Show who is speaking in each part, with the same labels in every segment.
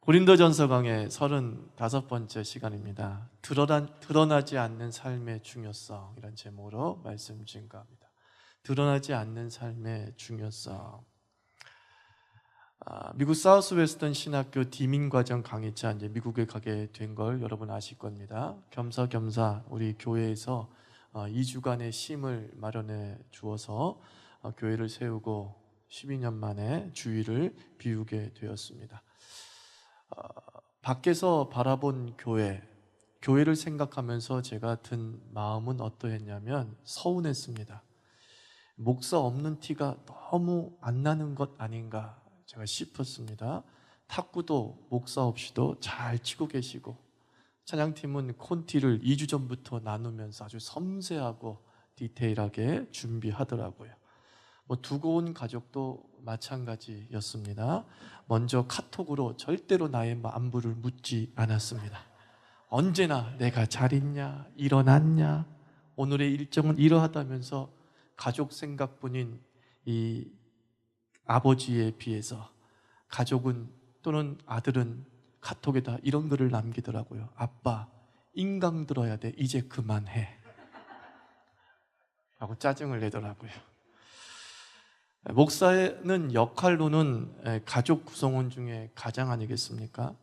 Speaker 1: 고린도전서 강의 35번째 시간입니다. 드러나지 않는 삶의 중요성, 이런 제목으로 말씀 증거합니다. 드러나지 않는 삶의 중요성. 미국 사우스웨스턴 신학교 디민과정 강의차 이제 미국에 가게 된 걸 여러분 아실 겁니다. 겸사겸사 우리 교회에서 2주간의 쉼을 마련해 주어서 교회를 세우고 12년 만에 주일을 비우게 되었습니다. 밖에서 바라본 교회를 생각하면서 제가 든 마음은 어떠했냐면 서운했습니다. 목사 없는 티가 너무 안 나는 것 아닌가 제가 싶었습니다. 탁구도 목사 없이도 잘 치고 계시고, 찬양팀은 콘티를 2주 전부터 나누면서 아주 섬세하고 디테일하게 준비하더라고요. 두고 온 가족도 마찬가지였습니다. 먼저 카톡으로 절대로 나의 안부를 묻지 않았습니다. 언제나 내가 잘 있냐, 일어났냐, 오늘의 일정은 이러하다면서 가족 생각뿐인 이 아버지에 비해서 가족은 또는 아들은 카톡에다 이런 글을 남기더라고요. 아빠, 인강 들어야 돼. 이제 그만해. 라고 짜증을 내더라고요. 목사는 역할로는 가족 구성원 중에 가장 아니겠습니까?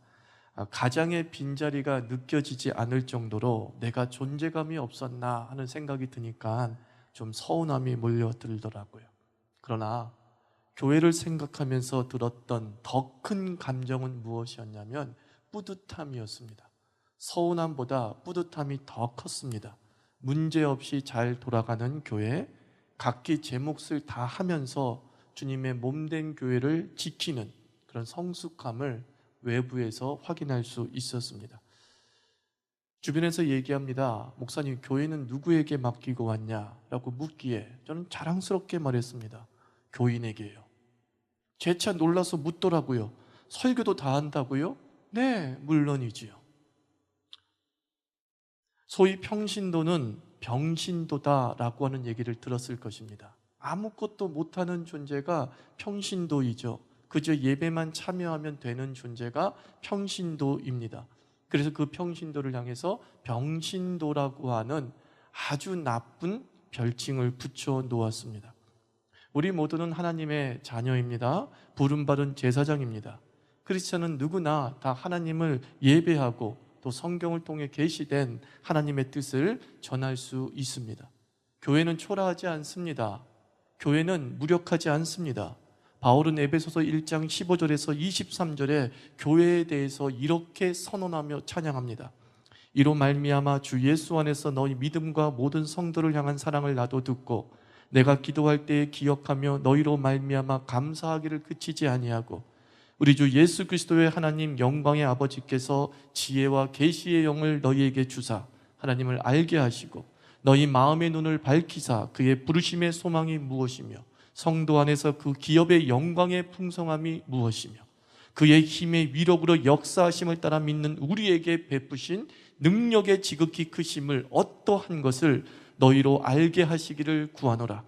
Speaker 1: 가장의 빈자리가 느껴지지 않을 정도로 내가 존재감이 없었나 하는 생각이 드니까 좀 서운함이 몰려들더라고요. 그러나 교회를 생각하면서 들었던 더 큰 감정은 무엇이었냐면 뿌듯함이었습니다. 서운함보다 뿌듯함이 더 컸습니다. 문제없이 잘 돌아가는 교회, 각기 제 몫을 다 하면서 주님의 몸된 교회를 지키는 그런 성숙함을 외부에서 확인할 수 있었습니다. 주변에서 얘기합니다. 목사님, 교회는 누구에게 맡기고 왔냐라고 묻기에 저는 자랑스럽게 말했습니다. 교인에게요. 재차 놀라서 묻더라고요. 설교도 다 한다고요? 네, 물론이지요. 소위 평신도는 병신도다라고 하는 얘기를 들었을 것입니다. 아무것도 못하는 존재가 평신도이죠. 그저 예배만 참여하면 되는 존재가 평신도입니다. 그래서 그 평신도를 향해서 병신도라고 하는 아주 나쁜 별칭을 붙여 놓았습니다. 우리 모두는 하나님의 자녀입니다. 부름받은 제사장입니다. 크리스천은 누구나 다 하나님을 예배하고 또 성경을 통해 계시된 하나님의 뜻을 전할 수 있습니다. 교회는 초라하지 않습니다. 교회는 무력하지 않습니다. 바울은 에베소서 1장 15절에서 23절에 교회에 대해서 이렇게 선언하며 찬양합니다. 이로 말미암아 주 예수 안에서 너희 믿음과 모든 성도를 향한 사랑을 나도 듣고 내가 기도할 때에 기억하며 너희로 말미암아 감사하기를 그치지 아니하고 우리 주 예수 그리스도의 하나님 영광의 아버지께서 지혜와 계시의 영을 너희에게 주사 하나님을 알게 하시고 너희 마음의 눈을 밝히사 그의 부르심의 소망이 무엇이며 성도 안에서 그 기업의 영광의 풍성함이 무엇이며 그의 힘의 위력으로 역사하심을 따라 믿는 우리에게 베푸신 능력의 지극히 크심을 어떠한 것을 너희로 알게 하시기를 구하노라.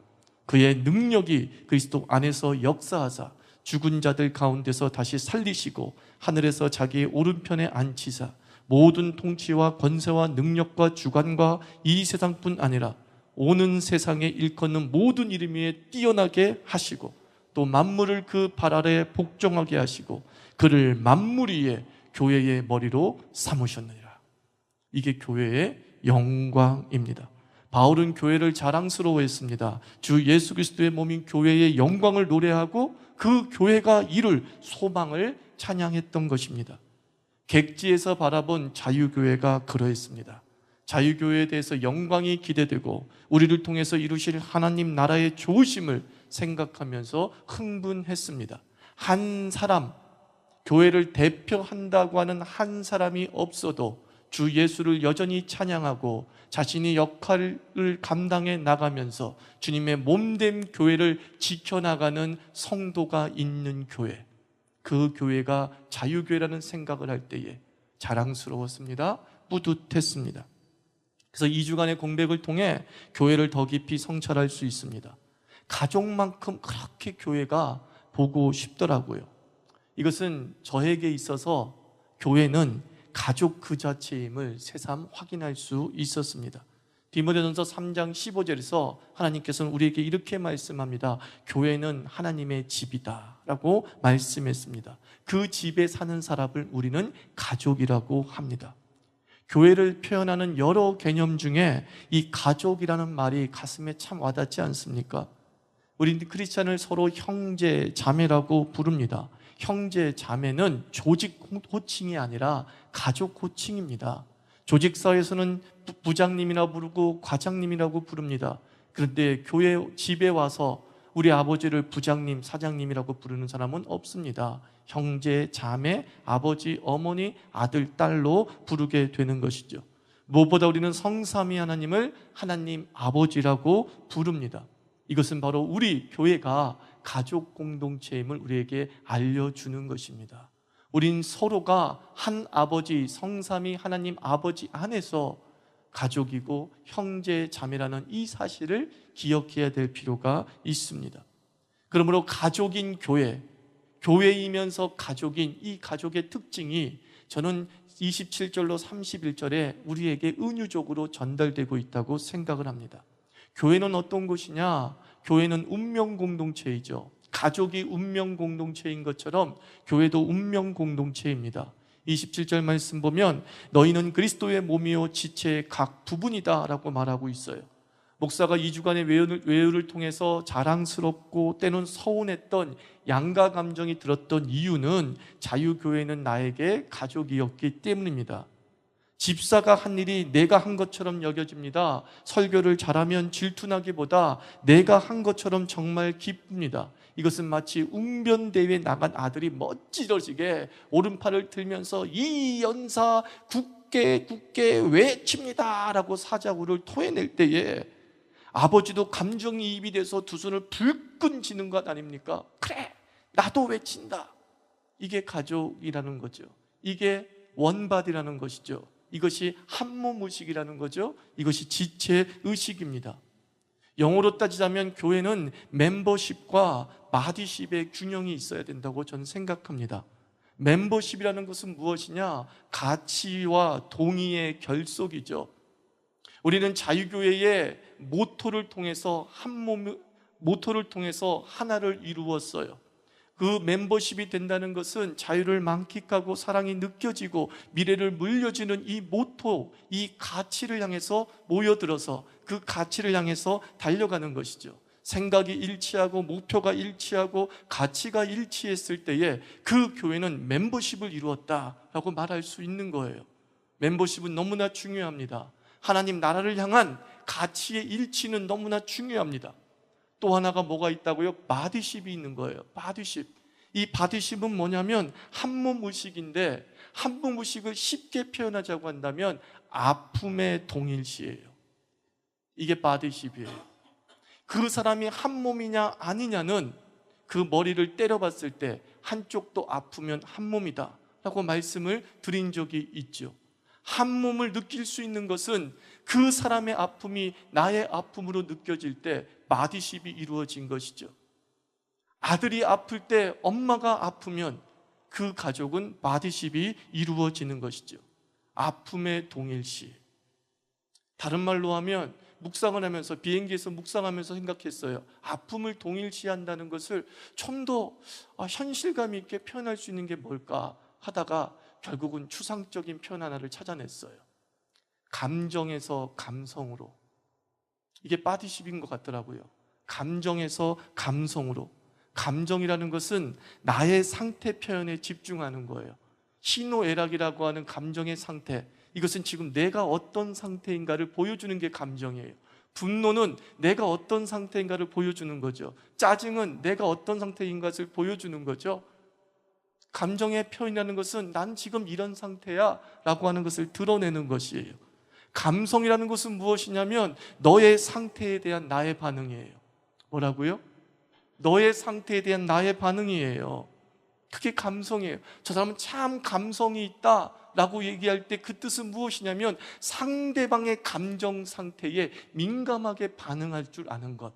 Speaker 1: 그의 능력이 그리스도 안에서 역사하사 죽은 자들 가운데서 다시 살리시고 하늘에서 자기의 오른편에 앉히사 모든 통치와 권세와 능력과 주관과 이 세상뿐 아니라 오는 세상에 일컫는 모든 이름 위에 뛰어나게 하시고 또 만물을 그 발 아래 복종하게 하시고 그를 만물 위에 교회의 머리로 삼으셨느니라. 이게 교회의 영광입니다. 바울은 교회를 자랑스러워했습니다. 주 예수 그리스도의 몸인 교회의 영광을 노래하고 그 교회가 이룰 소망을 찬양했던 것입니다. 객지에서 바라본 자유교회가 그러했습니다. 자유교회에 대해서 영광이 기대되고 우리를 통해서 이루실 하나님 나라의 좋으심을 생각하면서 흥분했습니다. 한 사람, 교회를 대표한다고 하는 한 사람이 없어도 주 예수를 여전히 찬양하고 자신이 역할을 감당해 나가면서 주님의 몸된 교회를 지켜나가는 성도가 있는 교회, 그 교회가 자유교회라는 생각을 할 때에 자랑스러웠습니다. 뿌듯했습니다. 그래서 2주간의 공백을 통해 교회를 더 깊이 성찰할 수 있습니다. 가족만큼 그렇게 교회가 보고 싶더라고요. 이것은 저에게 있어서 교회는 가족 그 자체임을 새삼 확인할 수 있었습니다. 디모데전서 3장 15절에서 하나님께서는 우리에게 이렇게 말씀합니다. 교회는 하나님의 집이다 라고 말씀했습니다. 그 집에 사는 사람을 우리는 가족이라고 합니다. 교회를 표현하는 여러 개념 중에 이 가족이라는 말이 가슴에 참 와닿지 않습니까? 우리 크리스찬을 서로 형제, 자매라고 부릅니다. 형제, 자매는 조직 호칭이 아니라 가족 호칭입니다. 조직사에서는 부장님이라 부르고 과장님이라고 부릅니다. 그런데 교회 집에 와서 우리 아버지를 부장님, 사장님이라고 부르는 사람은 없습니다. 형제, 자매, 아버지, 어머니, 아들, 딸로 부르게 되는 것이죠. 무엇보다 우리는 성삼위 하나님을 하나님 아버지라고 부릅니다. 이것은 바로 우리 교회가 가족 공동체임을 우리에게 알려주는 것입니다. 우린 서로가 한 아버지, 성삼위 하나님 아버지 안에서 가족이고 형제, 자매라는 이 사실을 기억해야 될 필요가 있습니다. 그러므로 가족인 교회, 교회이면서 가족인 이 가족의 특징이 저는 27절로 31절에 우리에게 은유적으로 전달되고 있다고 생각을 합니다. 교회는 어떤 곳이냐? 교회는 운명 공동체이죠. 가족이 운명 공동체인 것처럼 교회도 운명 공동체입니다. 27절 말씀 보면 너희는 그리스도의 몸이요 지체의 각 부분이다 라고 말하고 있어요. 목사가 2주간의 외유를 통해서 자랑스럽고 때론 서운했던 양가 감정이 들었던 이유는 자유교회는 나에게 가족이었기 때문입니다. 집사가 한 일이 내가 한 것처럼 여겨집니다. 설교를 잘하면 질투나기보다 내가 한 것처럼 정말 기쁩니다. 이것은 마치 웅변대회에 나간 아들이 멋지러지게 오른팔을 들면서 이 연사 굳게 외칩니다 라고 사자구를 토해낼 때에 아버지도 감정이입이 돼서 두 손을 불끈 쥐는 것 아닙니까? 그래, 나도 외친다. 이게 가족이라는 거죠. 이게 원바디라는 것이죠. 이것이 한몸의식이라는 거죠. 이것이 지체의식입니다. 영어로 따지자면 교회는 멤버십과 바디십의 균형이 있어야 된다고 저는 생각합니다. 멤버십이라는 것은 무엇이냐? 가치와 동의의 결속이죠. 우리는 자유교회의 모토를 통해서 모토를 통해서 하나를 이루었어요. 그 멤버십이 된다는 것은 자유를 만끽하고 사랑이 느껴지고 미래를 물려주는 이 모토, 이 가치를 향해서 모여들어서 그 가치를 향해서 달려가는 것이죠. 생각이 일치하고 목표가 일치하고 가치가 일치했을 때에 그 교회는 멤버십을 이루었다라고 말할 수 있는 거예요. 멤버십은 너무나 중요합니다. 하나님 나라를 향한 가치의 일치는 너무나 중요합니다. 또 하나가 뭐가 있다고요? 바디십이 있는 거예요. 바디십. 이 바디십은 뭐냐면 한몸의식인데 한몸의식을 쉽게 표현하자고 한다면 아픔의 동일시예요. 이게 바디십이에요. 그 사람이 한 몸이냐 아니냐는 그 머리를 때려봤을 때 한쪽도 아프면 한 몸이다 라고 말씀을 드린 적이 있죠. 한 몸을 느낄 수 있는 것은 그 사람의 아픔이 나의 아픔으로 느껴질 때 바디십이 이루어진 것이죠. 아들이 아플 때 엄마가 아프면 그 가족은 바디십이 이루어지는 것이죠. 아픔의 동일시. 다른 말로 하면 묵상을 하면서 비행기에서 묵상하면서 생각했어요. 아픔을 동일시한다는 것을 좀 더 현실감 있게 표현할 수 있는 게 뭘까 하다가 결국은 추상적인 표현 하나를 찾아냈어요. 감정에서 감성으로. 이게 바디십인 것 같더라고요. 감정에서 감성으로. 감정이라는 것은 나의 상태 표현에 집중하는 거예요. 희노애락이라고 하는 감정의 상태, 이것은 지금 내가 어떤 상태인가를 보여주는 게 감정이에요. 분노는 내가 어떤 상태인가를 보여주는 거죠. 짜증은 내가 어떤 상태인 것을 보여주는 거죠. 감정의 표현이라는 것은 난 지금 이런 상태야 라고 하는 것을 드러내는 것이에요. 감성이라는 것은 무엇이냐면 너의 상태에 대한 나의 반응이에요. 뭐라고요? 너의 상태에 대한 나의 반응이에요. 그게 감성이에요. 저 사람은 참 감성이 있다 라고 얘기할 때 그 뜻은 무엇이냐면 상대방의 감정 상태에 민감하게 반응할 줄 아는 것.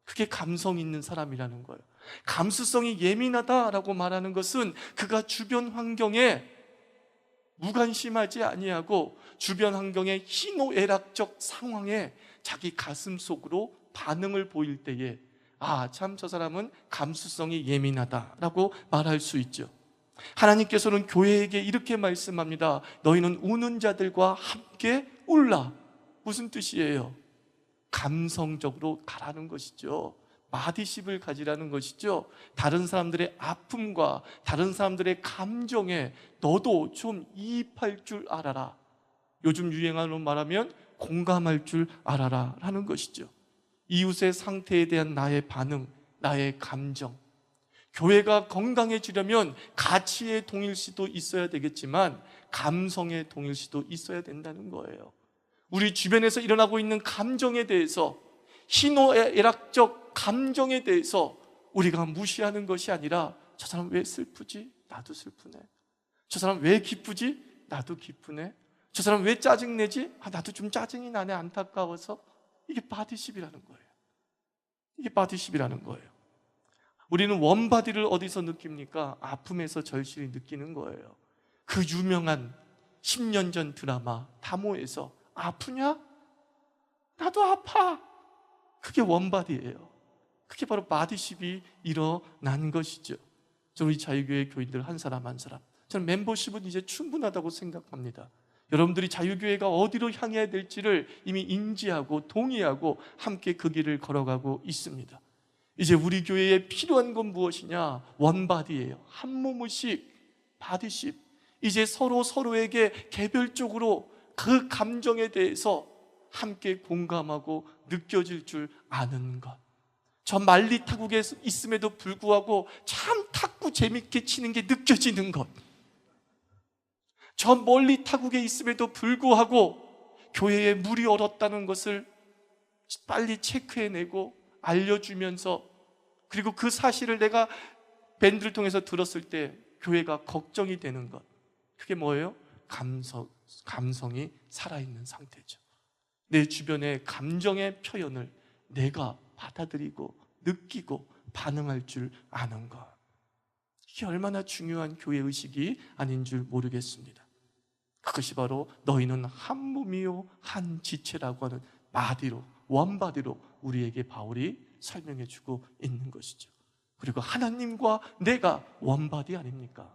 Speaker 1: 그게 감성 있는 사람이라는 거예요. 감수성이 예민하다라고 말하는 것은 그가 주변 환경에 무관심하지 아니하고 주변 환경의 희노애락적 상황에 자기 가슴 속으로 반응을 보일 때에 참 저 사람은 감수성이 예민하다라고 말할 수 있죠. 하나님께서는 교회에게 이렇게 말씀합니다. 너희는 우는 자들과 함께 울라. 무슨 뜻이에요? 감성적으로 가라는 것이죠. 마디십을 가지라는 것이죠. 다른 사람들의 아픔과 다른 사람들의 감정에 너도 좀 이입할 줄 알아라. 요즘 유행하는 말하면 공감할 줄 알아라 라는 것이죠. 이웃의 상태에 대한 나의 반응, 나의 감정. 교회가 건강해지려면 가치의 동일시도 있어야 되겠지만 감성의 동일시도 있어야 된다는 거예요. 우리 주변에서 일어나고 있는 감정에 대해서, 희노애락적 감정에 대해서 우리가 무시하는 것이 아니라 저 사람 왜 슬프지? 나도 슬프네. 저 사람 왜 기쁘지? 나도 기쁘네. 저 사람 왜 짜증내지? 나도 좀 짜증이 나네, 안타까워서. 이게 바디십이라는 거예요. 이게 바디십이라는 거예요. 우리는 원바디를 어디서 느낍니까? 아픔에서 절실히 느끼는 거예요. 그 유명한 10년 전 드라마 다모에서 아프냐? 나도 아파. 그게 원바디예요. 그게 바로 바디십이 일어난 것이죠. 우리 자유교회 교인들 한 사람 한 사람, 저는 멤버십은 이제 충분하다고 생각합니다. 여러분들이 자유교회가 어디로 향해야 될지를 이미 인지하고 동의하고 함께 그 길을 걸어가고 있습니다. 이제 우리 교회에 필요한 건 무엇이냐? 원바디예요. 한 몸의식, 바디십. 이제 서로에게 개별적으로 그 감정에 대해서 함께 공감하고 느껴질 줄 아는 것. 저 만리 타국에 있음에도 불구하고 참 탁구 재밌게 치는 게 느껴지는 것. 저 멀리 타국에 있음에도 불구하고 교회에 물이 얼었다는 것을 빨리 체크해내고 알려주면서, 그리고 그 사실을 내가 밴드를 통해서 들었을 때 교회가 걱정이 되는 것. 그게 뭐예요? 감성이 살아있는 상태죠. 내 주변의 감정의 표현을 내가 받아들이고 느끼고 반응할 줄 아는 것. 이게 얼마나 중요한 교회의식이 아닌 줄 모르겠습니다. 그것이 바로 너희는 한 몸이요 한 지체라고 하는 바디로, 원바디로 우리에게 바울이 설명해 주고 있는 것이죠. 그리고 하나님과 내가 원바디 아닙니까?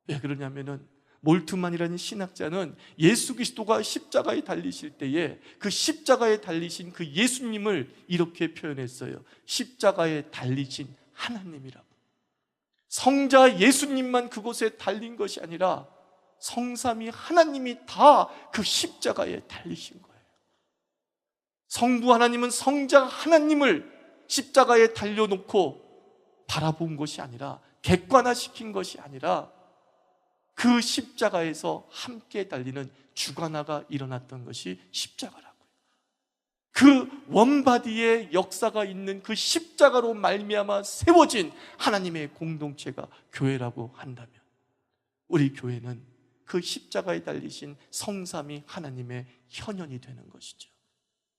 Speaker 1: 왜 그러냐면은 몰트만이라는 신학자는 예수 그리스도가 십자가에 달리실 때에 그 십자가에 달리신 그 예수님을 이렇게 표현했어요. 십자가에 달리신 하나님이라고. 성자 예수님만 그곳에 달린 것이 아니라 성삼위 하나님이 다 그 십자가에 달리신 거예요. 성부 하나님은 성자 하나님을 십자가에 달려놓고 바라본 것이 아니라, 객관화시킨 것이 아니라 그 십자가에서 함께 달리는 주관화가 일어났던 것이 십자가라고요. 그 원바디의 역사가 있는 그 십자가로 말미암아 세워진 하나님의 공동체가 교회라고 한다면, 우리 교회는 그 십자가에 달리신 성삼위 하나님의 현현이 되는 것이죠.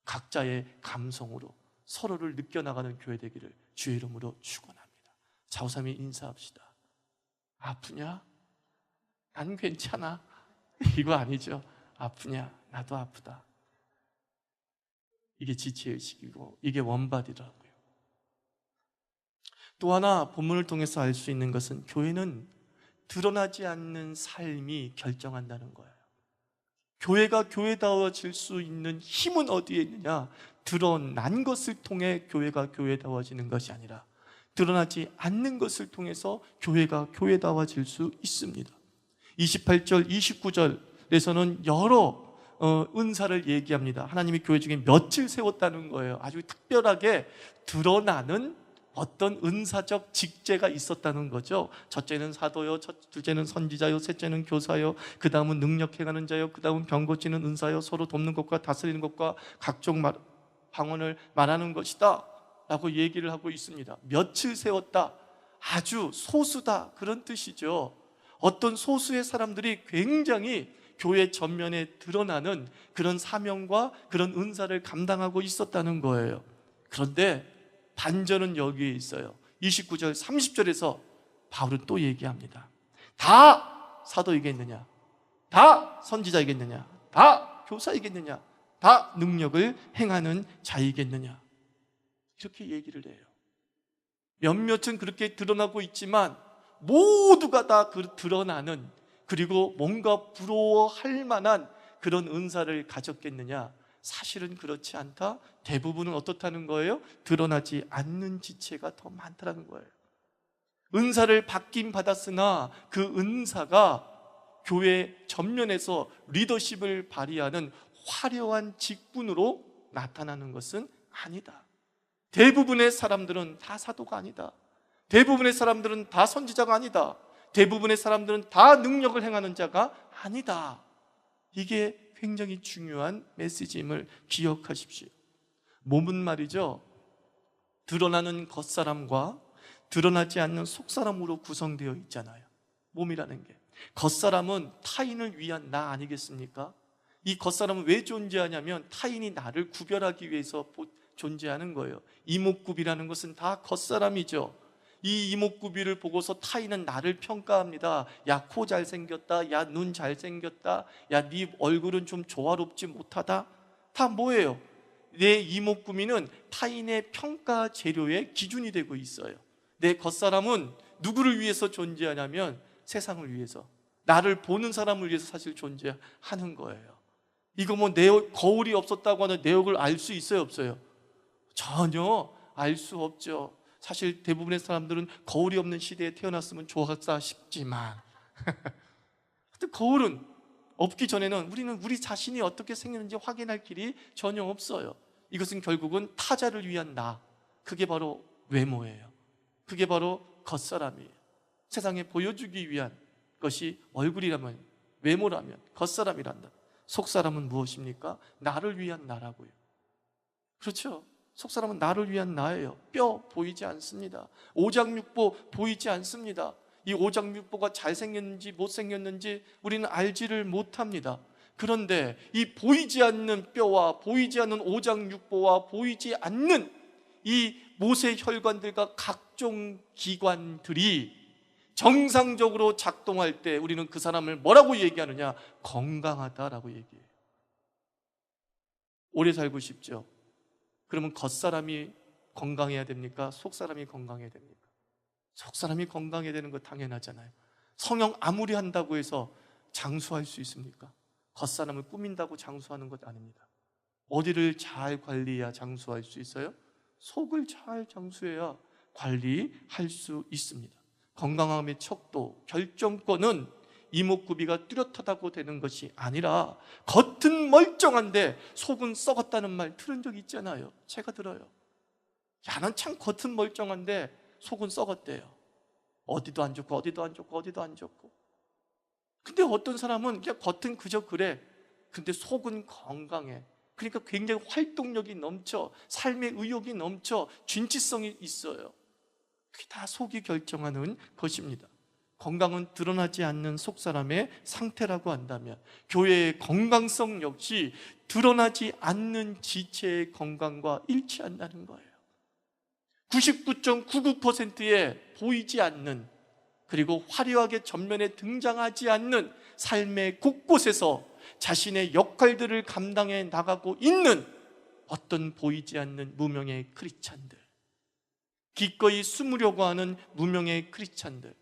Speaker 1: 각자의 감성으로 서로를 느껴나가는 교회 되기를 주의 이름으로 축원합니다. 좌우삼위 인사합시다. 아프냐? 난 괜찮아. 이거 아니죠. 아프냐? 나도 아프다. 이게 지체의식이고 이게 원바디라고요. 또 하나 본문을 통해서 알 수 있는 것은 교회는 드러나지 않는 삶이 결정한다는 거예요. 교회가 교회다워질 수 있는 힘은 어디에 있느냐? 드러난 것을 통해 교회가 교회다워지는 것이 아니라 드러나지 않는 것을 통해서 교회가 교회다워질 수 있습니다. 28절, 29절에서는 여러 은사를 얘기합니다. 하나님이 교회 중에 며칠 세웠다는 거예요. 아주 특별하게 드러나는 어떤 은사적 직제가 있었다는 거죠. 첫째는 사도요, 둘째는 선지자요, 셋째는 교사요, 그 다음은 능력 행하는 자요, 그 다음은 병 고치는 은사요, 서로 돕는 것과 다스리는 것과 각종 방언을 말하는 것이다 라고 얘기를 하고 있습니다. 며칠 세웠다, 아주 소수다, 그런 뜻이죠. 어떤 소수의 사람들이 굉장히 교회 전면에 드러나는 그런 사명과 그런 은사를 감당하고 있었다는 거예요. 그런데 반전은 여기에 있어요. 29절, 30절에서 바울은 또 얘기합니다. 다 사도에게 있느냐? 다 선지자이겠느냐? 다 교사이겠느냐? 다 능력을 행하는 자이겠느냐? 이렇게 얘기를 해요. 몇몇은 그렇게 드러나고 있지만 모두가 다 드러나는, 그리고 뭔가 부러워할 만한 그런 은사를 가졌겠느냐? 사실은 그렇지 않다. 대부분은 어떻다는 거예요? 드러나지 않는 지체가 더 많다는 거예요. 은사를 받긴 받았으나 그 은사가 교회 전면에서 리더십을 발휘하는 화려한 직분으로 나타나는 것은 아니다. 대부분의 사람들은 다 사도가 아니다. 대부분의 사람들은 다 선지자가 아니다. 대부분의 사람들은 다 능력을 행하는 자가 아니다. 이게 굉장히 중요한 메시지임을 기억하십시오. 몸은 말이죠, 드러나는 겉사람과 드러나지 않는 속사람으로 구성되어 있잖아요. 몸이라는 게. 겉사람은 타인을 위한 나 아니겠습니까? 이 겉사람은 왜 존재하냐면 타인이 나를 구별하기 위해서 존재하는 거예요. 이목구비라는 것은 다 겉사람이죠. 이 이목구비를 보고서 타인은 나를 평가합니다. 야, 코 잘생겼다. 야, 눈 잘생겼다. 야, 네 얼굴은 좀 조화롭지 못하다. 다 뭐예요? 내 이목구비는 타인의 평가 재료의 기준이 되고 있어요. 내 겉사람은 누구를 위해서 존재하냐면 세상을 위해서, 나를 보는 사람을 위해서 사실 존재하는 거예요. 이거 뭐 내 거울이 없었다고 하는 내역을 알 수 있어요, 없어요? 전혀 알 수 없죠. 사실 대부분의 사람들은 거울이 없는 시대에 태어났으면 좋았다 싶지만 거울은 없기 전에는 우리는 우리 자신이 어떻게 생겼는지 확인할 길이 전혀 없어요. 이것은 결국은 타자를 위한 나, 그게 바로 외모예요. 그게 바로 겉사람이에요. 세상에 보여주기 위한 것이 얼굴이라면, 외모라면, 겉사람이란다. 속사람은 무엇입니까? 나를 위한 나라고요. 그렇죠? 속사람은 나를 위한 나예요. 뼈 보이지 않습니다. 오장육부 보이지 않습니다. 이 오장육부가 잘생겼는지 못생겼는지 우리는 알지를 못합니다. 그런데 이 보이지 않는 뼈와 보이지 않는 오장육부와 보이지 않는 이 모세 혈관들과 각종 기관들이 정상적으로 작동할 때 우리는 그 사람을 뭐라고 얘기하느냐? 건강하다라고 얘기해요. 오래 살고 싶죠? 그러면 겉사람이 건강해야 됩니까? 속사람이 건강해야 됩니까? 속사람이 건강해야 되는 거 당연하잖아요. 성형 아무리 한다고 해서 장수할 수 있습니까? 겉사람을 꾸민다고 장수하는 것 아닙니다. 어디를 잘 관리해야 장수할 수 있어요? 속을 잘 장수해야 관리할 수 있습니다. 건강함의 척도, 결정권은 이목구비가 뚜렷하다고 되는 것이 아니라 겉은 멀쩡한데 속은 썩었다는 말 들은 적 있잖아요. 제가 들어요. 야, 난 참 겉은 멀쩡한데 속은 썩었대요. 어디도 안 좋고 어디도 안 좋고 어디도 안 좋고. 근데 어떤 사람은 그냥 겉은 그저 그래. 근데 속은 건강해. 그러니까 굉장히 활동력이 넘쳐, 삶의 의욕이 넘쳐, 진취성이 있어요. 그게 다 속이 결정하는 것입니다. 건강은 드러나지 않는 속사람의 상태라고 한다면 교회의 건강성 역시 드러나지 않는 지체의 건강과 일치한다는 거예요. 99.99%의 보이지 않는, 그리고 화려하게 전면에 등장하지 않는 삶의 곳곳에서 자신의 역할들을 감당해 나가고 있는 어떤 보이지 않는 무명의 크리스찬들, 기꺼이 숨으려고 하는 무명의 크리스찬들,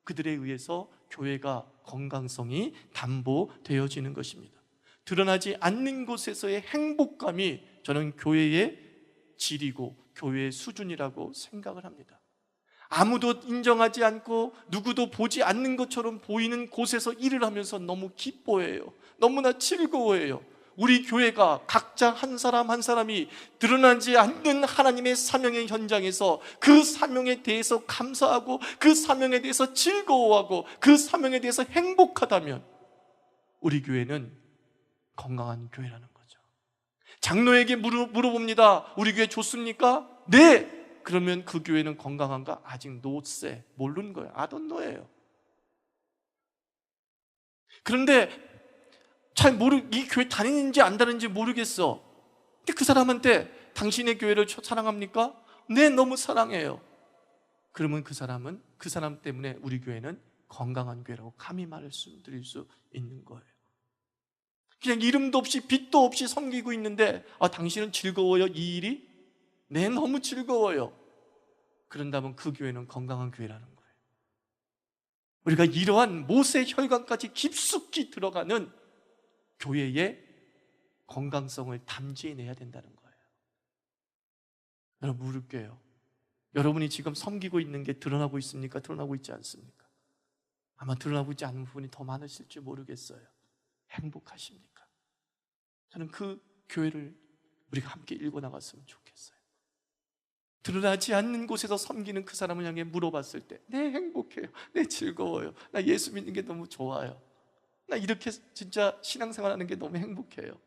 Speaker 1: 그들에 의해서 교회가 건강성이 담보되어지는 것입니다. 드러나지 않는 곳에서의 행복감이 저는 교회의 질이고 교회의 수준이라고 생각을 합니다. 아무도 인정하지 않고 누구도 보지 않는 것처럼 보이는 곳에서 일을 하면서 너무 기뻐해요. 너무나 즐거워해요. 우리 교회가 각자 한 사람 한 사람이 드러나지 않는 하나님의 사명의 현장에서 그 사명에 대해서 감사하고 그 사명에 대해서 즐거워하고 그 사명에 대해서 행복하다면 우리 교회는 건강한 교회라는 거죠. 장로에게 물어봅니다. 우리 교회 좋습니까? 네! 그러면 그 교회는 건강한가? 아직 노세, 모르는 거예요. 아돈노예요. 그런데 이 교회 다니는지 안 다니는지 모르겠어. 근데 그 사람한테 당신의 교회를 사랑합니까? 네, 너무 사랑해요. 그러면 그 사람 때문에 우리 교회는 건강한 교회라고 감히 말씀드릴 수 있는 거예요. 그냥 이름도 없이 빛도 없이 섬기고 있는데 당신은 즐거워요? 이 일이? 네, 너무 즐거워요. 그런다면 그 교회는 건강한 교회라는 거예요. 우리가 이러한 모세 혈관까지 깊숙이 들어가는 교회의 건강성을 담지해내야 된다는 거예요. 여러분, 물을게요. 여러분이 지금 섬기고 있는 게 드러나고 있습니까? 드러나고 있지 않습니까? 아마 드러나고 있지 않은 부분이 더 많으실지 모르겠어요. 행복하십니까? 저는 그 교회를 우리가 함께 읽어 나갔으면 좋겠어요. 드러나지 않는 곳에서 섬기는 그 사람을 향해 물어봤을 때, 네, 행복해요. 네, 즐거워요. 나 예수 믿는 게 너무 좋아요. 나 이렇게 진짜 신앙생활 하는 게 너무 행복해요.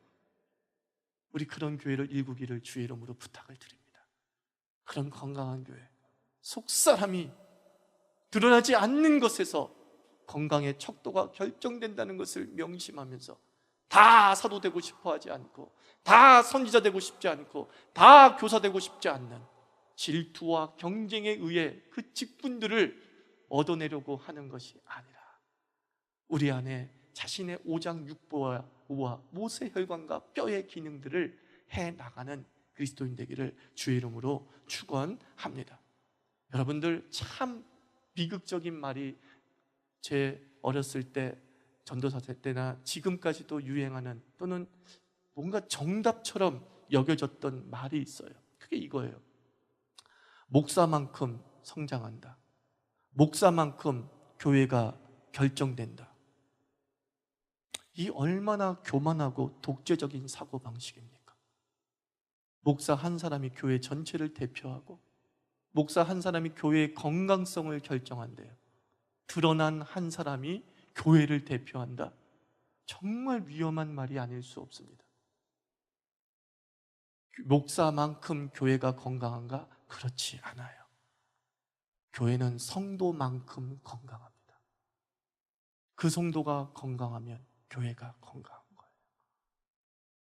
Speaker 1: 우리 그런 교회를 일구기를 주의 이름으로 부탁을 드립니다. 그런 건강한 교회, 속사람이 드러나지 않는 것에서 건강의 척도가 결정된다는 것을 명심하면서 다 사도 되고 싶어 하지 않고, 다 선지자 되고 싶지 않고, 다 교사 되고 싶지 않는 질투와 경쟁에 의해 그 직분들을 얻어내려고 하는 것이 아니라 우리 안에 자신의 오장육부와 모세 혈관과 뼈의 기능들을 해나가는 그리스도인 되기를 주의 이름으로 축원합니다. 여러분들, 참 비극적인 말이 제 어렸을 때, 전도사 때나 지금까지도 유행하는, 또는 뭔가 정답처럼 여겨졌던 말이 있어요. 그게 이거예요. 목사만큼 성장한다. 목사만큼 교회가 결정된다. 이 얼마나 교만하고 독재적인 사고방식입니까? 목사 한 사람이 교회 전체를 대표하고, 목사 한 사람이 교회의 건강성을 결정한대요. 드러난 한 사람이 교회를 대표한다. 정말 위험한 말이 아닐 수 없습니다. 목사만큼 교회가 건강한가? 그렇지 않아요. 교회는 성도만큼 건강합니다. 그 성도가 건강하면 교회가 건강한 거예요.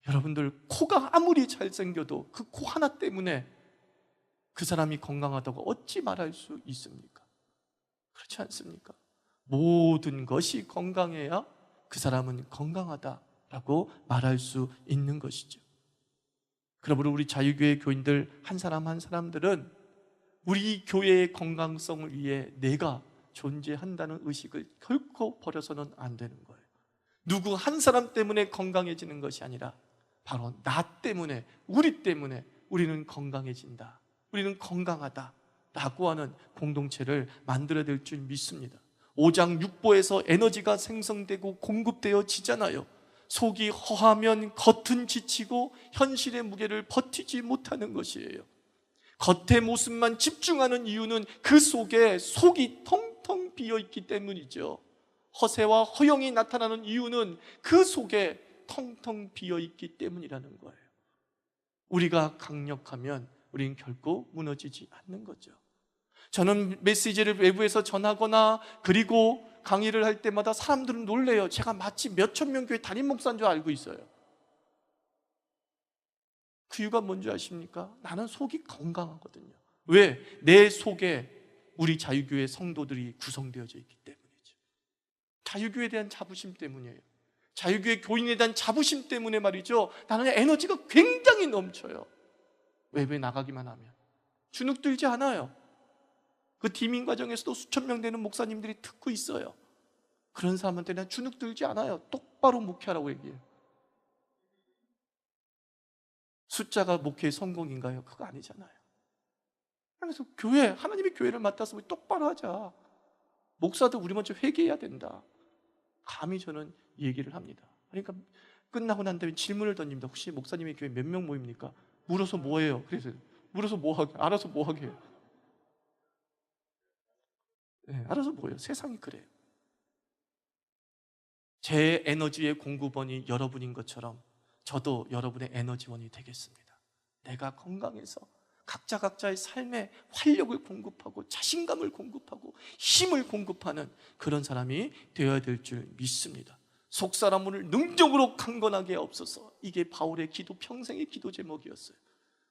Speaker 1: 여러분들, 코가 아무리 잘생겨도 그 코 하나 때문에 그 사람이 건강하다고 어찌 말할 수 있습니까? 그렇지 않습니까? 모든 것이 건강해야 그 사람은 건강하다라고 말할 수 있는 것이죠. 그러므로 우리 자유교회 교인들 한 사람 한 사람들은 우리 교회의 건강성을 위해 내가 존재한다는 의식을 결코 버려서는 안 되는 거예요. 누구 한 사람 때문에 건강해지는 것이 아니라 바로 나 때문에, 우리 때문에 우리는 건강해진다, 우리는 건강하다라고 하는 공동체를 만들어야 될 줄 믿습니다. 오장육부에서 에너지가 생성되고 공급되어지잖아요. 속이 허하면 겉은 지치고 현실의 무게를 버티지 못하는 것이에요. 겉의 모습만 집중하는 이유는 그 속에 속이 텅텅 비어있기 때문이죠. 허세와 허영이 나타나는 이유는 그 속에 텅텅 비어있기 때문이라는 거예요. 우리가 강력하면 우리는 결코 무너지지 않는 거죠. 저는 메시지를 외부에서 전하거나 그리고 강의를 할 때마다 사람들은 놀래요. 제가 마치 몇천 명 교회 담임 목사인 줄 알고 있어요. 그 이유가 뭔지 아십니까? 나는 속이 건강하거든요. 왜? 내 속에 우리 자유교회 성도들이 구성되어져 있기 때문이죠. 자유교회에 대한 자부심 때문이에요. 자유교회 교인에 대한 자부심 때문에 말이죠. 나는 에너지가 굉장히 넘쳐요. 외부에 나가기만 하면 주눅 들지 않아요. 그 디밍 과정에서도 수천 명 되는 목사님들이 듣고 있어요. 그런 사람한테 난 주눅 들지 않아요. 똑바로 목회하라고 얘기해요. 숫자가 목회의 성공인가요? 그거 아니잖아요. 그래서 교회, 하나님의 교회를 맡아서 우리 똑바로 하자. 목사도 우리 먼저 회개해야 된다. 감히 저는 얘기를 합니다. 그러니까 끝나고 난 다음에 질문을 던집니다. 혹시 목사님의 교회 몇 명 모입니까? 물어서 뭐 해요? 그래서 물어서 뭐 하게? 알아서 뭐 하게 해요? 네, 알아서 뭐 해요? 세상이 그래요. 제 에너지의 공급원이 여러분인 것처럼 저도 여러분의 에너지원이 되겠습니다. 내가 건강해서 각자의 삶에 활력을 공급하고 자신감을 공급하고 힘을 공급하는 그런 사람이 되어야 될 줄 믿습니다. 속사람을 능력으로 강건하게 하옵소서. 이게 바울의 기도, 평생의 기도 제목이었어요.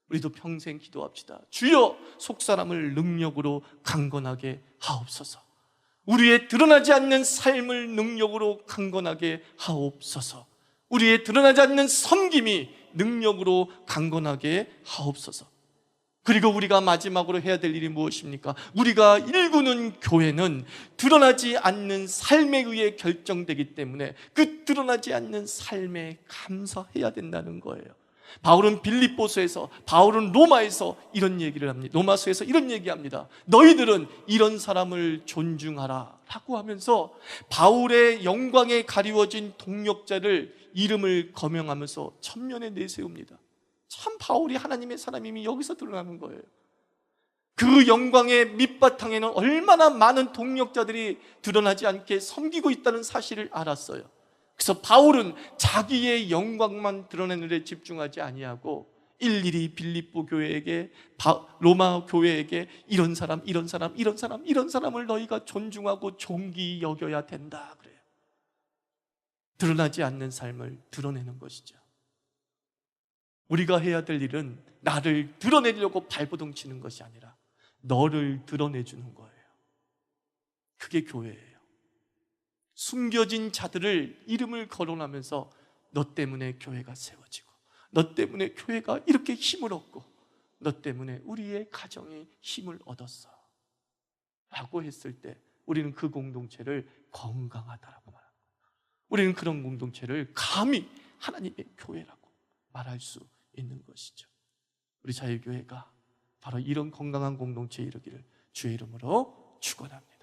Speaker 1: 우리도 평생 기도합시다. 주여, 속사람을 능력으로 강건하게 하옵소서. 우리의 드러나지 않는 삶을 능력으로 강건하게 하옵소서. 우리의 드러나지 않는 섬김이 능력으로 강건하게 하옵소서. 그리고 우리가 마지막으로 해야 될 일이 무엇입니까? 우리가 일구는 교회는 드러나지 않는 삶에 의해 결정되기 때문에 그 드러나지 않는 삶에 감사해야 된다는 거예요. 바울은 빌립보서에서, 바울은 로마에서 이런 얘기를 합니다. 로마서에서 이런 얘기합니다. 너희들은 이런 사람을 존중하라 라고 하면서 바울의 영광에 가리워진 동역자를 이름을 거명하면서 천면에 내세웁니다. 참 바울이 하나님의 사람임이 여기서 드러나는 거예요. 그 영광의 밑바탕에는 얼마나 많은 동역자들이 드러나지 않게 섬기고 있다는 사실을 알았어요. 그래서 바울은 자기의 영광만 드러내는 데 집중하지 아니하고 일일이 빌립보 교회에게, 로마 교회에게 이런 사람을 너희가 존중하고 존귀히 여겨야 된다 그래요. 드러나지 않는 삶을 드러내는 것이죠. 우리가 해야 될 일은 나를 드러내려고 발버둥 치는 것이 아니라 너를 드러내주는 거예요. 그게 교회예요. 숨겨진 자들을 이름을 거론하면서 너 때문에 교회가 세워지고, 너 때문에 교회가 이렇게 힘을 얻고, 너 때문에 우리의 가정이 힘을 얻었어 라고 했을 때 우리는 그 공동체를 건강하다라고 말합니다. 우리는 그런 공동체를 감히 하나님의 교회라고 말할 수 있는 것이죠. 우리 자유교회가 바로 이런 건강한 공동체에 이르기를 주의 이름으로 축원합니다.